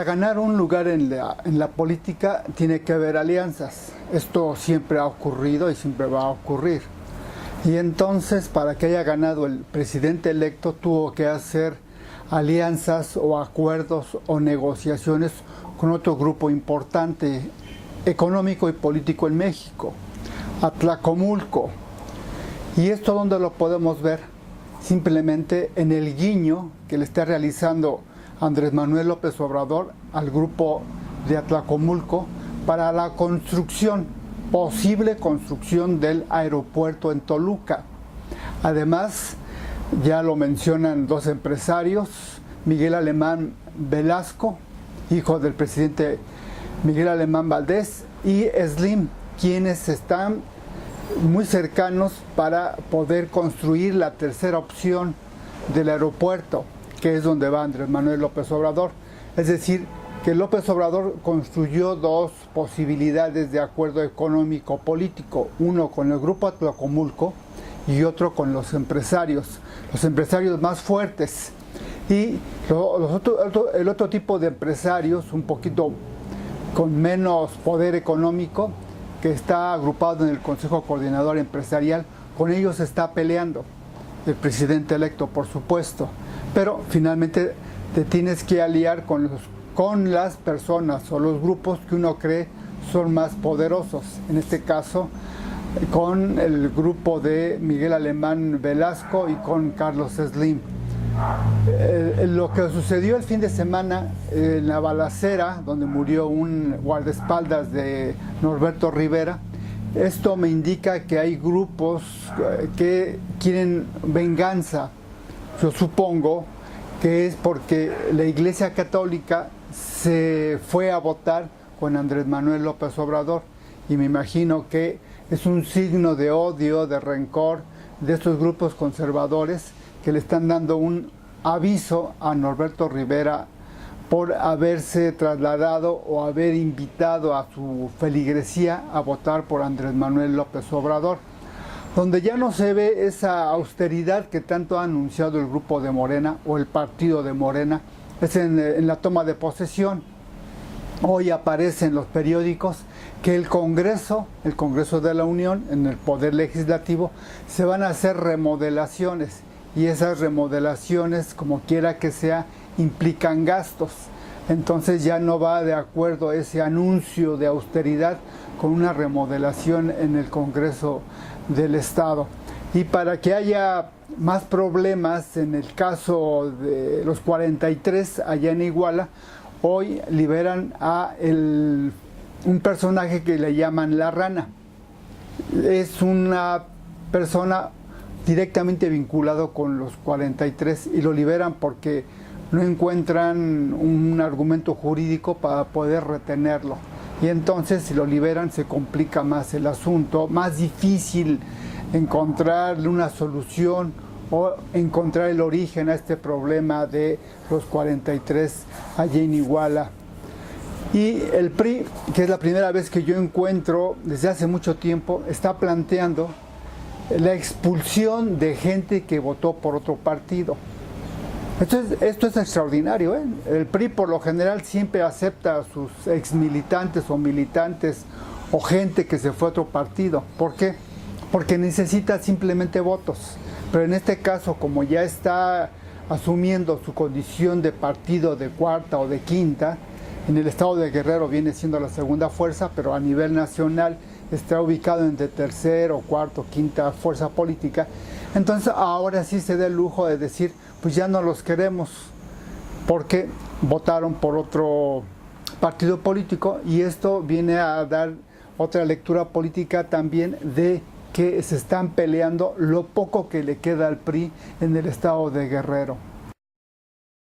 Para ganar un lugar en la política tiene que haber alianzas. Esto siempre ha ocurrido y siempre va a ocurrir. Y entonces, para que haya ganado el presidente electo, tuvo que hacer alianzas o acuerdos o negociaciones con otro grupo importante económico y político en México, Atlacomulco. ¿Y esto dónde lo podemos ver? Simplemente en el guiño que le está realizando Andrés Manuel López Obrador al grupo de Atlacomulco para la posible construcción del aeropuerto en Toluca. Además, ya lo mencionan dos empresarios, Miguel Alemán Velasco, hijo del presidente Miguel Alemán Valdés, y Slim, quienes están muy cercanos para poder construir la tercera opción del aeropuerto, que es donde va Andrés Manuel López Obrador. Es decir, que López Obrador construyó dos posibilidades de acuerdo económico-político, uno con el grupo Atlacomulco y otro con los empresarios más fuertes. Y el otro tipo de empresarios, un poquito con menos poder económico, que está agrupado en el Consejo Coordinador Empresarial, con ellos está peleando el presidente electo, por supuesto. Pero finalmente te tienes que aliar con las personas o los grupos que uno cree son más poderosos. En este caso, con el grupo de Miguel Alemán Velasco y con Carlos Slim. Lo que sucedió el fin de semana en la balacera, donde murió un guardaespaldas de Norberto Rivera, esto me indica que hay grupos que quieren venganza. Yo supongo que es porque la Iglesia Católica se fue a votar con Andrés Manuel López Obrador, y me imagino que es un signo de odio, de rencor de estos grupos conservadores que le están dando un aviso a Norberto Rivera por haberse trasladado o haber invitado a su feligresía a votar por Andrés Manuel López Obrador. Donde ya no se ve esa austeridad que tanto ha anunciado el grupo de Morena o el partido de Morena, es en la toma de posesión. Hoy aparece en los periódicos que el Congreso de la Unión, en el Poder Legislativo, se van a hacer remodelaciones, y esas remodelaciones, como quiera que sea, implican gastos. Entonces ya no va de acuerdo ese anuncio de austeridad con una remodelación en el Congreso del Estado. Y para que haya más problemas, en el caso de los 43 allá en Iguala, hoy liberan a un personaje que le llaman La Rana. Es una persona directamente vinculado con los 43 y lo liberan porque no encuentran un argumento jurídico para poder retenerlo. Y entonces, si lo liberan, se complica más el asunto, más difícil encontrarle una solución o encontrar el origen a este problema de los 43 allá en Iguala. Y el PRI, que es la primera vez que yo encuentro desde hace mucho tiempo, está planteando la expulsión de gente que votó por otro partido. Esto es extraordinario, ¿eh? El PRI por lo general siempre acepta a sus exmilitantes o militantes o gente que se fue a otro partido. ¿Por qué? Porque necesita simplemente votos. Pero en este caso, como ya está asumiendo su condición de partido de cuarta o de quinta, en el estado de Guerrero viene siendo la segunda fuerza, pero a nivel nacional está ubicado entre tercera, cuarta o quinta fuerza política. Entonces ahora sí se da el lujo de decir, pues ya no los queremos, porque votaron por otro partido político, y esto viene a dar otra lectura política también de que se están peleando lo poco que le queda al PRI en el estado de Guerrero.